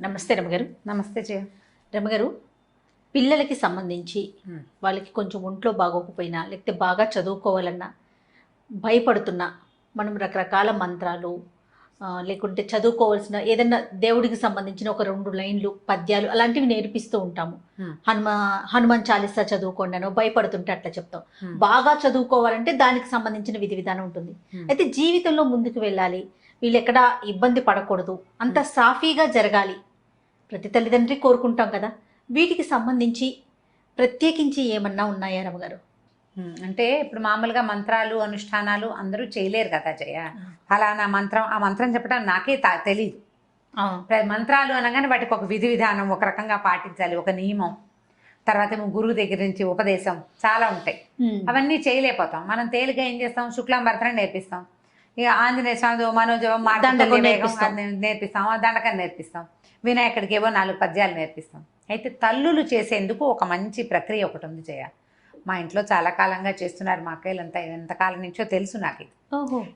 నమస్తే రమగారు. నమస్తే జయ. రమగారు, పిల్లలకి సంబంధించి వాళ్ళకి కొంచెం ఒంట్లో బాగోకపోయినా లేకపోతే బాగా చదువుకోవాలన్నా భయపడుతున్నా మనం రకరకాల మంత్రాలు లేకుంటే చదువుకోవాల్సిన ఏదైనా దేవుడికి సంబంధించిన ఒక 2 లైన్లు పద్యాలు అలాంటివి నేర్పిస్తూ ఉంటాము. హనుమాన్ చాలీసా చదువుకోండి అనో భయపడుతుంటే అట్లా చెప్తాం. బాగా చదువుకోవాలంటే దానికి సంబంధించిన విధి విధానం ఉంటుంది. అయితే జీవితంలో ముందుకు వెళ్ళాలి, వీళ్ళు ఎక్కడా ఇబ్బంది పడకూడదు, అంత సాఫీగా జరగాలి, ప్రతి తల్లిదండ్రి కోరుకుంటాం కదా. వీటికి సంబంధించి ప్రత్యేకించి ఏమన్నా ఉన్నాయా రమగారు? అంటే ఇప్పుడు మామూలుగా మంత్రాలు అనుష్ఠానాలు అందరూ చేయలేరు కదా జయ. ఫలానా మంత్రం, ఆ మంత్రం చెప్పడం నాకే తెలీదు. మంత్రాలు అనగానే వాటికి ఒక విధి విధానం ఒక రకంగా పాటించాలి, ఒక నియమం, తర్వాత గురువు దగ్గర నుంచి ఉపదేశం చాలా ఉంటాయి. అవన్నీ చేయలేకపోతాం. మనం తేలిగా ఏం చేస్తాం, శుక్లాంబరతనం నేర్పిస్తాం, ఇక ఆంజనేయ స్వామి మనోజవం నేర్పిస్తాం, దండకం నేర్పిస్తాం, వినాయకుడికి ఏవో 4 పద్యాలు నేర్పిస్తాం. అయితే తల్లులు చేసేందుకు ఒక మంచి ప్రక్రియ ఒకటి ఉంది జయ. మా ఇంట్లో చాలా కాలంగా చేస్తున్నారు, మా అక్కయ్యలంతా ఎంతకాలం నుంచో తెలుసు నాకు.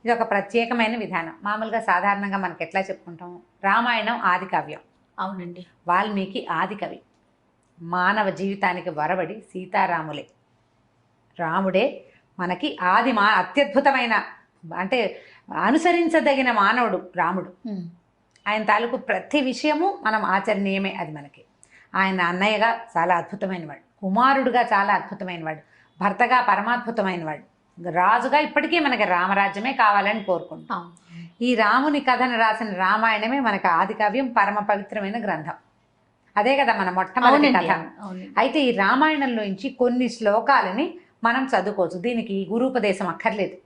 ఇది ఒక ప్రత్యేకమైన విధానం. మామూలుగా సాధారణంగా మనకి ఎట్లా చెప్పుకుంటాం, రామాయణం ఆది కావ్యం. అవునండి. వాల్మీకి ఆది కవి. మానవ జీవితానికి వరబడి సీతారాములే, రాముడే మనకి అత్యద్భుతమైన, అంటే అనుసరించదగిన మానవుడు రాముడు. ఆయన తాలూకు ప్రతి విషయము మనం ఆచరణీయమే. అది మనకి ఆయన అన్నయ్యగా చాలా అద్భుతమైన వాడు, కుమారుడుగా చాలా అద్భుతమైన వాడు, భర్తగా పరమాద్భుతమైన వాడు, రాజుగా ఇప్పటికీ మనకి రామరాజ్యమే కావాలని కోరుకుంటాం. ఈ రాముని కథను రాసిన రామాయణమే మనకి ఆది కావ్యం, పరమ పవిత్రమైన గ్రంథం. అదే కదా మన మొట్టమొదటి కథ. అయితే ఈ రామాయణంలోంచి కొన్ని శ్లోకాలని మనం చదువుకోవచ్చు. దీనికి గురూపదేశం అక్కర్లేదు,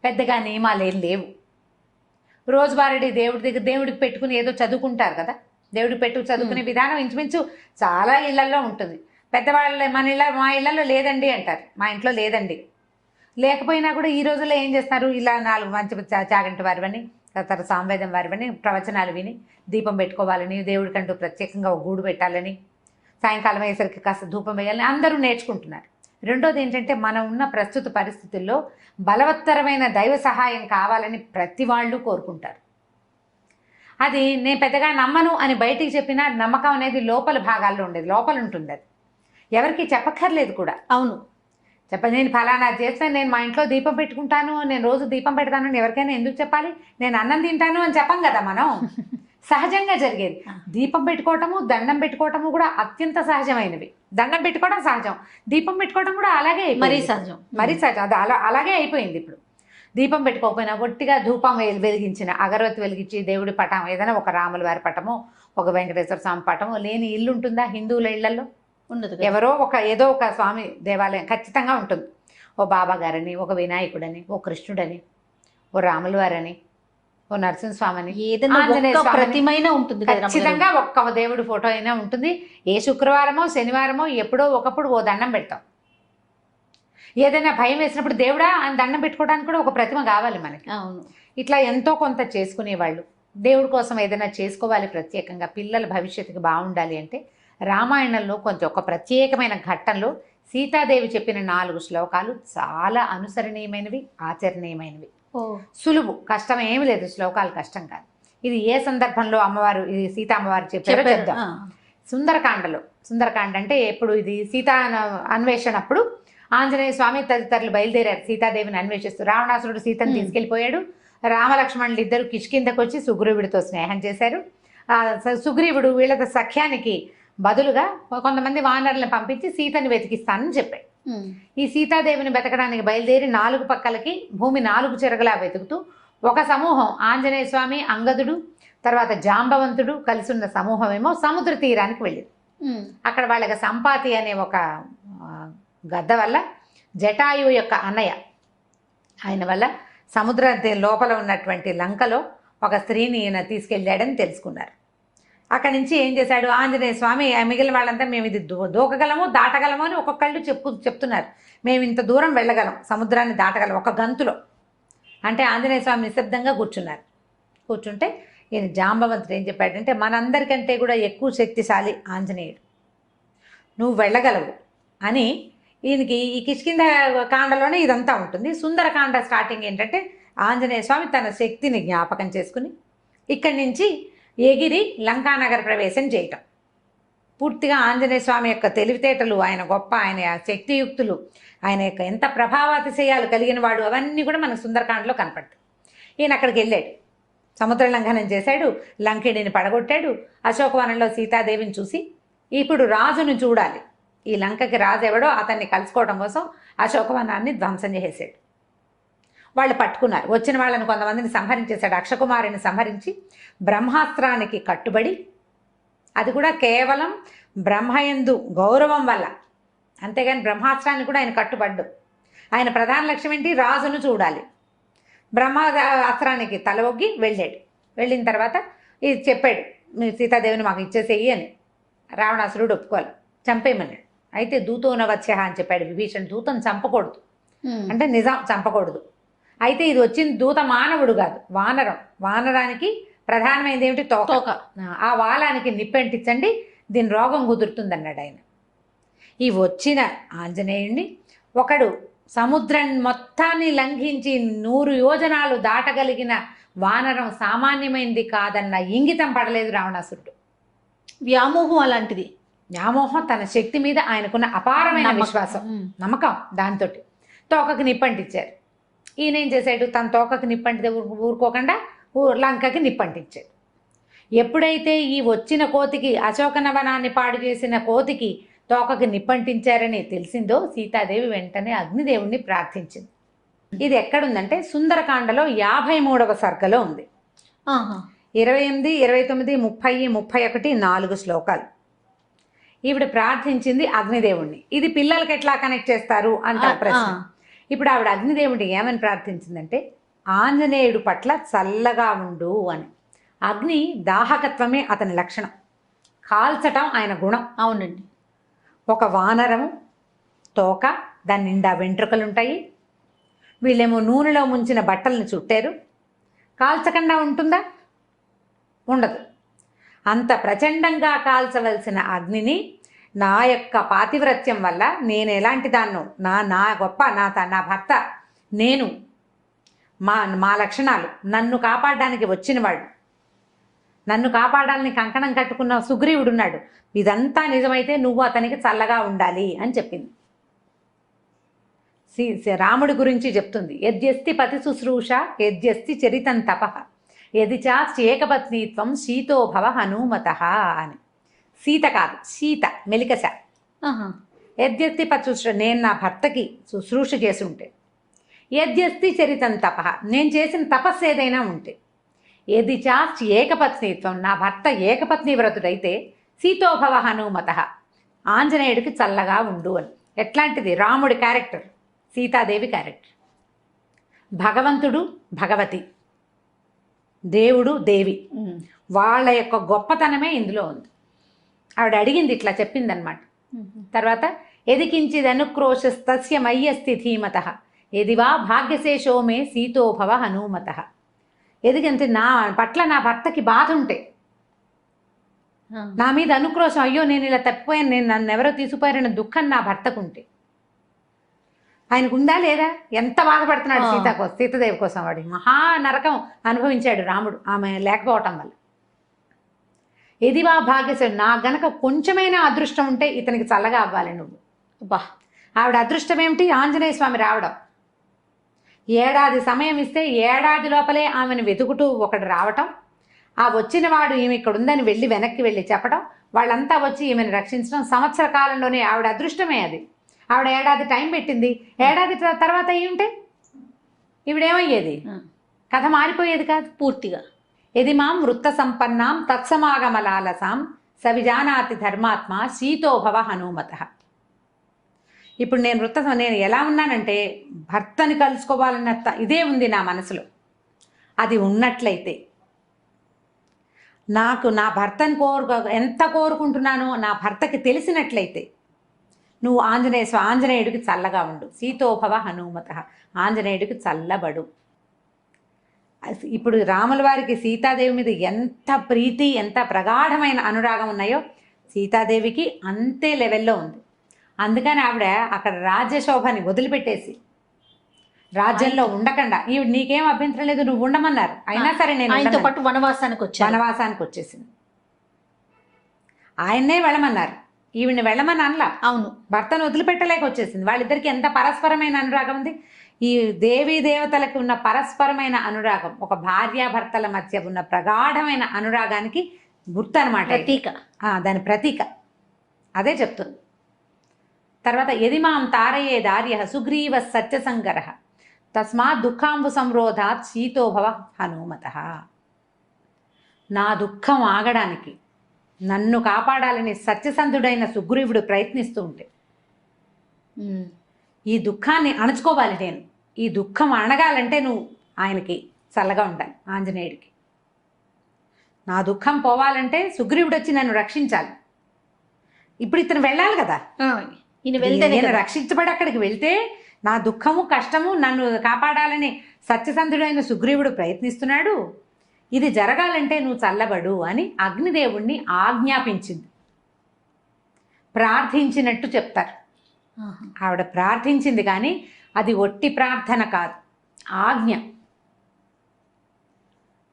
పెద్దగా నియమాలు ఏం లేవు. రోజువారీ దేవుడి దగ్గర దేవుడికి పెట్టుకుని ఏదో చదువుకుంటారు కదా, దేవుడికి పెట్టు చదువుకునే విధానం ఇంచుమించు చాలా ఇళ్లల్లో ఉంటుంది. పెద్దవాళ్ళ మా ఇళ్లలో లేదండి అంటారు, మా ఇంట్లో లేదండి. లేకపోయినా కూడా ఈ రోజుల్లో ఏం చేస్తున్నారు, ఇలా 4 మంచి చాగంటి వారివని, తర్వాత సామవేదం వారివని ప్రవచనాలు విని దీపం పెట్టుకోవాలని, దేవుడికంటూ ప్రత్యేకంగా ఒక గూడు పెట్టాలని, సాయంకాలం అయ్యేసరికి కాస్త ధూపం వేయాలని అందరూ నేర్చుకుంటున్నారు. రెండోది ఏంటంటే, మనం ఉన్న ప్రస్తుత పరిస్థితుల్లో బలవత్తరమైన దైవ సహాయం కావాలని ప్రతి వాళ్ళు కోరుకుంటారు. అది నేను పెద్దగా నమ్మను అని బయటికి చెప్పినా నమ్మకం అనేది లోపల భాగాల్లో ఉండేది, లోపల ఉంటుంది. అది ఎవరికి చెప్పక్కర్లేదు కూడా. అవును, నేను ఫలానా చేస్తాను, నేను మా ఇంట్లో దీపం పెట్టుకుంటాను, నేను రోజు దీపం పెడతాను అని ఎవరికైనా ఎందుకు చెప్పాలి? నేను అన్నం తింటాను అని చెప్పం కదా మనం. సహజంగా జరిగేది. దీపం పెట్టుకోవటము, దండం పెట్టుకోవటము కూడా అత్యంత సహజమైనవి. దండం పెట్టుకోవడం సహజం, దీపం పెట్టుకోవడం కూడా అలాగే, మరీ సహజం. అది అలాగే అయిపోయింది. ఇప్పుడు దీపం పెట్టుకోకపోయినా ఒట్టిగా ధూపం వెలిగించిన, అగరవత్తి వెలిగించి దేవుడి పటం, ఏదైనా ఒక రాముల వారి పటము, ఒక వెంకటేశ్వర స్వామి పటము లేని ఇల్లు ఉంటుందా? హిందువుల ఇళ్లలో ఉండదు. ఎవరో ఏదో ఒక స్వామి దేవాలయం ఖచ్చితంగా ఉంటుంది. ఓ బాబా గారని, ఒక వినాయకుడని, ఓ కృష్ణుడని, ఓ రాముల వారని, ఓ నరసింహస్వామిని, ప్రతిమైన ఉంటుంది. ఖచ్చితంగా ఒక్క దేవుడి ఫోటో అయినా ఉంటుంది. ఏ శుక్రవారమో శనివారమో ఎప్పుడో ఒకప్పుడు ఓ దండం పెడతాం. ఏదైనా భయం వేసినప్పుడు దేవుడా అని దండం పెట్టుకోవడానికి కూడా ఒక ప్రతిమ కావాలి మనకి. అవును. ఇట్లా ఎంతో కొంత చేసుకునేవాళ్ళు. దేవుడి కోసం ఏదైనా చేసుకోవాలి ప్రత్యేకంగా, పిల్లల భవిష్యత్తుకి బాగుండాలి అంటే రామాయణంలో కొంచెం ఒక ప్రత్యేకమైన ఘట్టంలో సీతాదేవి చెప్పిన 4 శ్లోకాలు చాలా అనుసరణీయమైనవి, ఆచరణీయమైనవి. సులువు, కష్టం ఏమి లేదు. శ్లోకాలు కష్టం కాదు. ఇది ఏ సందర్భంలో అమ్మవారు, ఇది సీతా అమ్మవారు చెప్పారో చెప్దాం. సుందరకాండ అంటే ఎప్పుడు, ఇది సీతా అన్వేషణప్పుడు ఆంజనేయ స్వామి తదితరులు బయలుదేరారు సీతాదేవిని అన్వేషిస్తూ. రావణాసురుడు సీతను తీసుకెళ్లిపోయాడు. రామలక్ష్మణులు ఇద్దరు కిష్కిందకు వచ్చి సుగ్రీవుడితో స్నేహం చేశారు. సుగ్రీవుడు వీళ్ళ సఖ్యానికి బదులుగా కొంతమంది వానరులను పంపించి సీతని వెతికిస్తానని చెప్పాడు. ఈ సీతాదేవిని వెతకడానికి బయలుదేరి 4 పక్కలకి భూమి 4 చెరగలా వెతుకుతూ ఒక సమూహం, ఆంజనేయ స్వామి, అంగదుడు, తర్వాత జాంబవంతుడు కలిసి ఉన్న సమూహం ఏమో సముద్ర తీరానికి వెళ్ళింది. అక్కడ వాళ్ళకి సంపాతి అనే ఒక గద్ద వల్ల, జటాయువు యొక్క అన్నయ్య ఆయన వల్ల సముద్ర లోపల ఉన్నటువంటి లంకలో ఒక స్త్రీని ఈయన తీసుకెళ్ళాడని తెలుసుకున్నారు. అక్కడి నుంచి ఏం చేశాడు ఆంజనేయ స్వామి, మిగిలిన వాళ్ళంతా మేము ఇది దూకగలము, దాటగలము అని ఒక్కొక్కళ్ళు చెప్తున్నారు. మేము ఇంత దూరం వెళ్ళగలం, సముద్రాన్ని దాటగలం ఒక గంతులో అంటే. ఆంజనేయ స్వామి నిశ్శబ్దంగా కూర్చుంటే ఈయన జాంబవంతుడు ఏం చెప్పాడంటే, మనందరికంటే కూడా ఎక్కువ శక్తిశాలి ఆంజనేయుడు, నువ్వు వెళ్ళగలవు అని. ఈయనకి ఈ కిష్కింద కాండలోనే ఇదంతా ఉంటుంది. సుందరకాండ స్టార్టింగ్ ఏంటంటే, ఆంజనేయ స్వామి తన శక్తిని జ్ఞాపకం చేసుకుని ఇక్కడి నుంచి ఎగిరి లంకానగర ప్రవేశం చేయటం. పూర్తిగా ఆంజనేయ స్వామి యొక్క తెలివితేటలు, ఆయన గొప్ప, ఆయన శక్తియుక్తులు, ఆయన యొక్క ఎంత ప్రభావాతిశయాలు కలిగిన వాడు, అవన్నీ కూడా మనకు సుందరకాండలో కనపడతాయి. ఈయన అక్కడికి వెళ్ళాడు, సముద్ర లంఘనం చేశాడు, లంకిడిని పడగొట్టాడు. అశోకవనంలో సీతాదేవిని చూసి ఇప్పుడు రాజును చూడాలి, ఈ లంకకి రాజు ఎవడో అతన్ని కలుసుకోవడం కోసం అశోకవనాన్ని ధ్వంసం చేసేసాడు. వాళ్ళు పట్టుకున్నారు. వచ్చిన వాళ్ళని కొంతమందిని సంహరించేశాడు. అక్షకుమారిని సంహరించి బ్రహ్మాస్త్రానికి కట్టుబడి, అది కూడా కేవలం బ్రహ్మయందు గౌరవం వల్ల, అంతేగాని బ్రహ్మాస్త్రాన్ని కూడా ఆయన కట్టుబడ్డు. ఆయన ప్రధాన లక్ష్యం ఏంటి? రాజును చూడాలి. బ్రహ్మాస్త్రానికి తల ఒగ్గి వెళ్ళాడు. వెళ్ళిన తర్వాత ఇది చెప్పాడు, మీరు సీతాదేవిని మాకు ఇచ్చేసేయి అని. రావణాసురుడు ఒప్పుకోవాలి, చంపేయమన్నాడు. అయితే దూతోన వచ్చే అని చెప్పాడు విభీషణ్. దూతను చంపకూడదు అంటే నిజం, చంపకూడదు. అయితే ఇది వచ్చిన దూత మానవుడు కాదు, వానరం. వానరానికి ప్రధానమైనది ఏమిటి? తోక. ఆ వాలానికి నిప్పెంటించండి, దీని రోగం కుదురుతుంది అన్నాడు ఆయన. ఈ వచ్చిన ఆంజనేయుణ్ణి ఒకడు సముద్రం మొత్తాన్ని లంఘించి 100 యోజనాలు దాటగలిగిన వానరం సామాన్యమైనది కాదన్న ఇంగితం పడలేదు రావణాసురుడు. వ్యామోహం అలాంటిది. వ్యామోహం, తన శక్తి మీద ఆయనకున్న అపారమైన విశ్వాసం, నమ్మకం, దాంతో తోకకి నిప్పంటించారు. ఈయన ఏం చేశాడు? తన తోకకి నిప్పంటితే ఊరుకోకుండా లంకకి నిప్పంటించాడు. ఎప్పుడైతే ఈ వచ్చిన కోతికి, అశోకనవనాన్ని పాడు చేసిన కోతికి తోకకి నిప్పంటించారని తెలిసిందో సీతాదేవి వెంటనే అగ్నిదేవుణ్ణి ప్రార్థించింది. ఇది ఎక్కడుందంటే సుందరకాండలో 53వ సర్గలో ఉంది. 28, 29, 30, 31 4 శ్లోకాలు. ఈవిడ ప్రార్థించింది అగ్నిదేవుణ్ణి. ఇది పిల్లలకి ఎట్లా కనెక్ట్ చేస్తారు అంటారు ప్రశ్న. ఇప్పుడు ఆవిడ అగ్నిదేవుడిని ఏమని ప్రార్థించిందంటే, ఆంజనేయుడు పట్ల చల్లగా ఉండు అని. అగ్ని దాహకత్వమే అతని లక్షణం, కాల్చటం ఆయన గుణం. అవునండి. ఒక వానరము తోక, దాని నిండా వెంట్రుకలుంటాయి. వీళ్ళేమో నూనెలో ముంచిన బట్టలను చుట్టారు. కాల్చకుండా ఉంటుందా? ఉండదు. అంత ప్రచండంగా కాల్చవలసిన అగ్నిని నా యొక్క పాతివ్రత్యం వల్ల నేను ఎలాంటి దాన్నో, నా గొప్ప, నా భర్త, నేను, మా లక్షణాలు, నన్ను కాపాడడానికి వచ్చినవాడు, నన్ను కాపాడాలని కంకణం కట్టుకున్న సుగ్రీవుడున్నాడు, ఇదంతా నిజమైతే నువ్వు అతనికి చల్లగా ఉండాలి అని చెప్పింది. రాముడి గురించి చెప్తుంది. యద్యస్తి పతి శుశ్రూష యద్యస్తి చరితం తపః యది చాస్యేకపత్నీత్వం శీతోభవ హనుమత అని. సీత కాదు, సీత మెలికశ. యద్యస్తి పతి శుశ్రూష, నేను నా భర్తకి శుశ్రూష చేసి ఉంటే, యద్యస్తి చరితం తపః, నేను చేసిన తపస్సు ఏదైనా ఉంటే, యది చాస్తి ఏకపత్నీత్వం, నా భర్త ఏకపత్ని వ్రతుడైతే, సీతోభవ హనుమత, ఆంజనేయుడికి చల్లగా ఉండు అని. ఎట్లాంటిది? రాముడి క్యారెక్టర్, సీతాదేవి క్యారెక్టర్. భగవంతుడు భగవతి, దేవుడు దేవి, వాళ్ళ యొక్క గొప్పతనమే ఇందులో ఉంది. ఆవిడ అడిగింది, ఇట్లా చెప్పిందనమాట. తర్వాత ఎదికించిదనుక్రోశస్తస్య మయ్యస్తి ధీమత ఎదివా భాగ్యశేషో మే సీతోభవ హనుమత. ఎదిగంటే నా పట్ల నా భర్తకి బాధ ఉంటే, నా మీద అనుక్రోశం, అయ్యో నేను ఇలా తప్పిపోయాను, నేను నన్ను ఎవరో తీసుకుపోయారన్న దుఃఖం నా భర్తకుంటే, ఆయనకు ఉందా లేదా? ఎంత బాధపడుతున్నాడు సీతాదేవి కోసం. వాడి మహా నరకం అనుభవించాడు రాముడు ఆమె లేకపోవటం వల్ల. ఎదివా భాగ్యశేషం, నా గనక కొంచెమైనా అదృష్టం ఉంటే ఇతనికి చల్లగా అవ్వాలి నువ్వు. బా, ఆవిడ అదృష్టం ఏమిటి? ఆంజనేయ స్వామి రావడం. ఏడాది సమయం ఇస్తే ఏడాది లోపలే ఆమెను వెతుకుతూ ఒకడు రావటం, ఆ వచ్చిన వాడు ఈమె ఇక్కడ ఉందని వెళ్ళి వెనక్కి వెళ్ళి చెప్పడం, వాళ్ళంతా వచ్చి ఈమెను రక్షించడం, సంవత్సర కాలంలోనే ఆవిడ అదృష్టమే అది. ఆవిడ ఏడాది టైం పెట్టింది. ఏడాది తర్వాత ఏమిటే ఈవిడేమయ్యేది? కథ మారిపోయేది కాదు పూర్తిగా. ఎది మాం వృత్త సంపన్నాం తత్సమాగమలాలసాం సవిజానాతి ధర్మాత్మ శీతోభవ హనుమత. ఇప్పుడు నేను ఎలా ఉన్నానంటే, భర్తని కలుసుకోవాలన్న ఇదే ఉంది నా మనసులో. అది ఉన్నట్లయితే, నాకు నా భర్తని ఎంత కోరుకుంటున్నానో నా భర్తకి తెలిసినట్లయితే, నువ్వు ఆంజనేయుడికి చల్లగా ఉండు, సీతోభవ హనుమత, ఆంజనేయుడికి చల్లబడు. ఇప్పుడు రాముల వారికి సీతాదేవి మీద ఎంత ప్రీతి, ఎంత ప్రగాఢమైన అనురాగం ఉన్నాయో సీతాదేవికి అంతే లెవెల్లో ఉంది. అందుకని ఆవిడ అక్కడ రాజ్యశోభని వదిలిపెట్టేసి రాజ్యంలో ఉండకుండా ఈవిడ నీకేం అభ్యంతరం లేదు నువ్వు ఉండమన్నారు, అయినా సరే నేను ఆయనతో ఉండనని. పాటు వనవాసానికి వచ్చాను. వనవాసానికి వచ్చేసింది. ఆయన్నే వెళ్ళమన్నారు, ఈవిడ్ని వెళ్ళమని అనలా. అవును, భర్తను వదిలిపెట్టలేక వచ్చేసింది. వాళ్ళిద్దరికి ఎంత పరస్పరమైన అనురాగం ఉంది. ఈ దేవీ దేవతలకు ఉన్న పరస్పరమైన అనురాగం ఒక భార్యాభర్తల మధ్య ఉన్న ప్రగాఢమైన అనురాగానికి గుర్తు అనమాట, ప్రతీక. దాని ప్రతీక అదే చెప్తుంది. తర్వాత యదిమాం తారయే దార్య సుగ్రీవ సత్యసంగర తస్మాత్ దుఃఖాంబు సంరోధాత్ శీతోభవ హనుమత. నా దుఃఖం ఆగడానికి నన్ను కాపాడాలని సత్యసంధుడైన సుగ్రీవుడు ప్రయత్నిస్తూ ఉంటే ఈ దుఃఖాన్ని అణచుకోవాలి నేను, ఈ దుఃఖం అణగాలంటే నువ్వు ఆయనకి చల్లగా ఉండాలి, ఆంజనేయుడికి. నా దుఃఖం పోవాలంటే సుగ్రీవుడు వచ్చి నన్ను రక్షించాలి. ఇప్పుడు ఇతను వెళ్ళాలి కదా, ఈయన వెళ్తేనే నేను కదా. రక్షించబడి అక్కడికి వెళ్తే నా దుఃఖము కష్టము నన్ను కాపాడాలని సత్యసంధుడైన సుగ్రీవుడు ప్రయత్నిస్తున్నాడు, ఇది జరగాలంటే నువ్వు చల్లబడు అని అగ్నిదేవుణ్ణి ఆజ్ఞాపించింది. ప్రార్థించినట్టు చెప్తారు. ఆవిడ ప్రార్థించింది కానీ అది ఒట్టి ప్రార్థన కాదు, ఆజ్ఞ.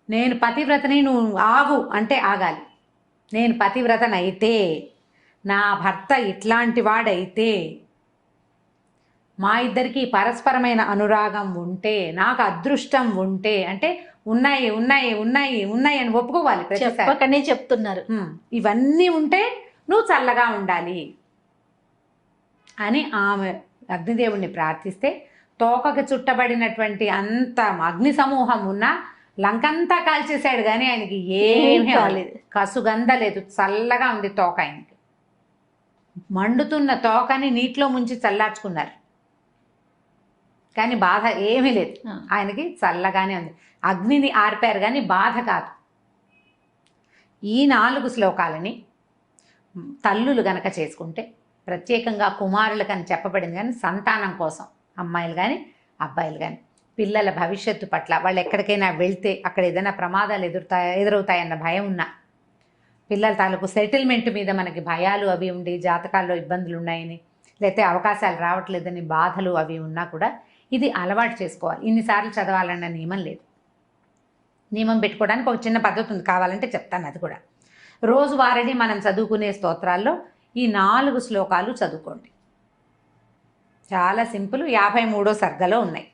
నేను పతివ్రతని, నువ్వు ఆగు అంటే ఆగాలి. నేను పతివ్రతనైతే, నా భర్త ఇట్లాంటి వాడైతే, మా ఇద్దరికి పరస్పరమైన అనురాగం ఉంటే, నాకు అదృష్టం ఉంటే, అంటే ఉన్నాయి ఉన్నాయి ఉన్నాయి ఉన్నాయి అని ఒప్పుకోవాలి ప్రతిసారి. చెప్పకనే చెప్తున్నారు. ఇవన్నీ ఉంటే నువ్వు చల్లగా ఉండాలి అని ఆమె అగ్నిదేవుణ్ణి ప్రార్థిస్తే తోకకి చుట్టబడినటువంటి అంత అగ్ని సమూహం ఉన్నా లంకంతా కాల్చేశాడు కానీ ఆయనకి ఏమీ కాలేదు, కసుగంధ లేదు, చల్లగా ఉంది తోక. ఆయనకి మండుతున్న తోకని నీటిలో ముంచి చల్లార్చుకున్నారు కానీ బాధ ఏమీ లేదు, ఆయనకి చల్లగానే ఉంది. అగ్నిని ఆర్పారు కానీ బాధ కాదు. ఈ 4 శ్లోకాలని తల్లులు గనక చేసుకుంటే, ప్రత్యేకంగా కుమారులకు అని చెప్పబడింది కానీ సంతానం కోసం అమ్మాయిలు కానీ అబ్బాయిలు కానీ పిల్లల భవిష్యత్తు పట్ల వాళ్ళు ఎక్కడికైనా వెళ్తే అక్కడ ఏదైనా ప్రమాదాలు ఎదురవుతాయన్న భయం ఉన్నా, పిల్లల తాలూకు సెటిల్మెంట్ మీద మనకి భయాలు అవి ఉండి జాతకాల్లో ఇబ్బందులు ఉన్నాయని, లేకపోతే అవకాశాలు రావట్లేదని బాధలు అవి ఉన్నా కూడా ఇది అలవాటు చేసుకోవాలి. ఇన్నిసార్లు చదవాలన్న నియమం లేదు. నియమం పెట్టుకోవడానికి ఒక చిన్న పద్ధతి ఉంది, కావాలంటే చెప్తాను అది కూడా. రోజువారీ మనం చదువుకునే స్తోత్రాల్లో ఈ 4 శ్లోకాలు చదువుకోండి. చాలా సింపుల్. 53వ సర్గలో ఉన్నాయి.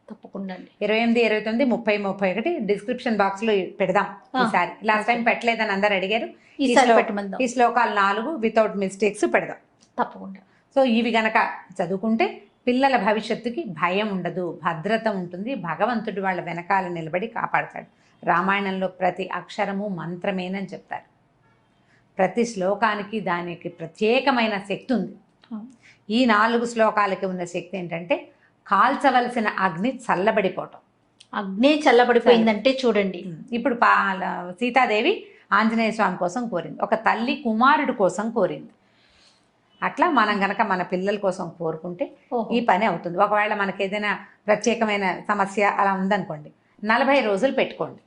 తప్పకుండా 28, 29, 30, 31 డిస్క్రిప్షన్ బాక్స్లో పెడదాం ఈసారి. లాస్ట్ టైం పెట్టలేదని అందరు అడిగారు. ఈ శ్లోకాలు 4 వితౌట్ మిస్టేక్స్ పెడదాం తప్పకుండా. సో ఇవి గనక చదువుకుంటే పిల్లల భవిష్యత్తుకి భయం ఉండదు, భద్రత ఉంటుంది. భగవంతుడు వాళ్ళ వెనకాల నిలబడి కాపాడతాడు. రామాయణంలో ప్రతి అక్షరము మంత్రమేనని చెప్తారు. ప్రతి శ్లోకానికి దానికి ప్రత్యేకమైన శక్తి ఉంది. ఈ 4 శ్లోకాలకి ఉన్న శక్తి ఏంటంటే కాల్చవలసిన అగ్ని చల్లబడిపోవటం. అగ్ని చల్లబడిపోయిందంటే చూడండి, ఇప్పుడు సీతాదేవి ఆంజనేయ స్వామి కోసం కోరింది, ఒక తల్లి కుమారుడు కోసం కోరింది. అట్లా మనం గనక మన పిల్లల కోసం కోరుకుంటే ఈ పని అవుతుంది. ఒకవేళ మనకి ఏదైనా ప్రత్యేకమైన సమస్య అలా ఉందనుకోండి, 40 రోజులు పెట్టుకోండి.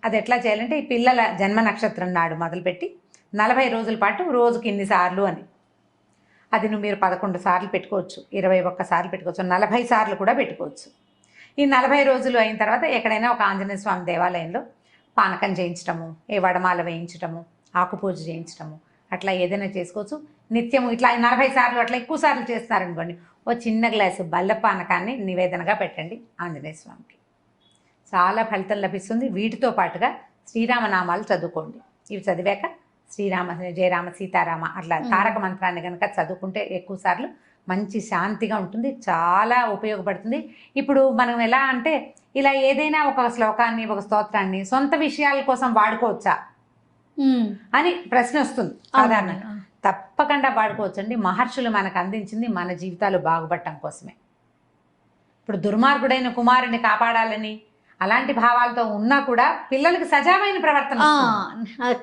అది ఎట్లా చేయాలంటే ఈ పిల్లల జన్మ నక్షత్రం నాడు మొదలుపెట్టి 40 రోజుల పాటు రోజుకి ఇన్నిసార్లు అని, అది మీరు 11 సార్లు పెట్టుకోవచ్చు, 21 సార్లు పెట్టుకోవచ్చు, 40 సార్లు కూడా పెట్టుకోవచ్చు. ఈ 40 రోజులు అయిన తర్వాత ఎక్కడైనా ఒక ఆంజనేయ స్వామి దేవాలయంలో పానకం చేయించటము, ఏ వడమాల వేయించటము, ఆకుపూజ చేయించటము, అట్లా ఏదైనా చేసుకోవచ్చు. నిత్యము ఇట్లా 40 సార్లు అట్లా ఎక్కువ సార్లు చేస్తున్నారనుకోండి, ఓ చిన్న గ్లాసు బల్ల పానకాన్ని నివేదనగా పెట్టండి ఆంజనేయ స్వామికి. చాలా ఫలితం లభిస్తుంది. వీటితో పాటుగా శ్రీరామనామాలు చదువుకోండి. ఇవి చదివాక శ్రీరామ జయరామ సీతారామ అట్లా తారక మంత్రాన్ని కనుక చదువుకుంటే ఎక్కువ సార్లు మంచి శాంతిగా ఉంటుంది, చాలా ఉపయోగపడుతుంది. ఇప్పుడు మనం ఎలా అంటే ఇలా ఏదైనా ఒక శ్లోకాన్ని ఒక స్తోత్రాన్ని సొంత విషయాల కోసం వాడుకోవచ్చా అని ప్రశ్న వస్తుంది సాధారణంగా. తప్పకుండా వాడుకోవచ్చండి. మహర్షులు మనకు అందించింది మన జీవితాలు బాగుపడటం కోసమే. ఇప్పుడు దుర్మార్గుడైన కుమారుని కాపాడాలని అలాంటి భావాలతో ఉన్నా కూడా పిల్లలకి సజావైన ప్రవర్తన.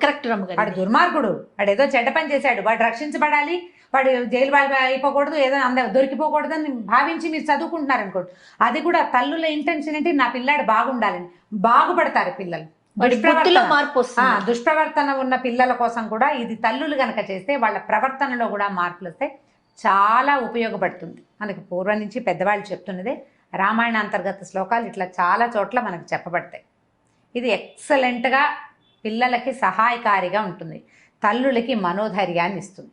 కరెక్ట్ రమ్మగారు. వాడు దుర్మార్గుడు, వాడు ఏదో చెడ్డ పని చేశాడు, వాడు రక్షించబడాలి, వాడు జైలు బాగా అయిపోకూడదు, ఏదో దొరికిపోకూడదు అని భావించి మీరు చదువుకుంటున్నారు అనుకోండి. అది కూడా తల్లుల ఇంటెన్షన్ ఏంటి, నా పిల్లాడు బాగుండాలని. బాగుపడతారు పిల్లలు. దుష్ప్రవర్తన ఉన్న పిల్లల కోసం కూడా ఇది తల్లులు గనక చేస్తే వాళ్ళ ప్రవర్తనలో కూడా మార్పులు వస్తే చాలా ఉపయోగపడుతుంది. మనకి పూర్వం నుంచి పెద్దవాళ్ళు చెప్తున్నదే రామాయణ అంతర్గత శ్లోకాలు ఇట్లా చాలా చోట్ల మనకు చెప్పబడతాయి. ఇది ఎక్సలెంట్గా పిల్లలకి సహాయకారిగా ఉంటుంది, తల్లులకి మనోధైర్యాన్ని ఇస్తుంది.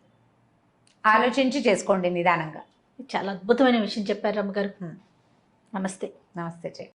ఆలోచించి చేసుకోండి నిదానంగా. చాలా అద్భుతమైన విషయం చెప్పారు రమ్మగారు. నమస్తే. నమస్తే చెయ్యి.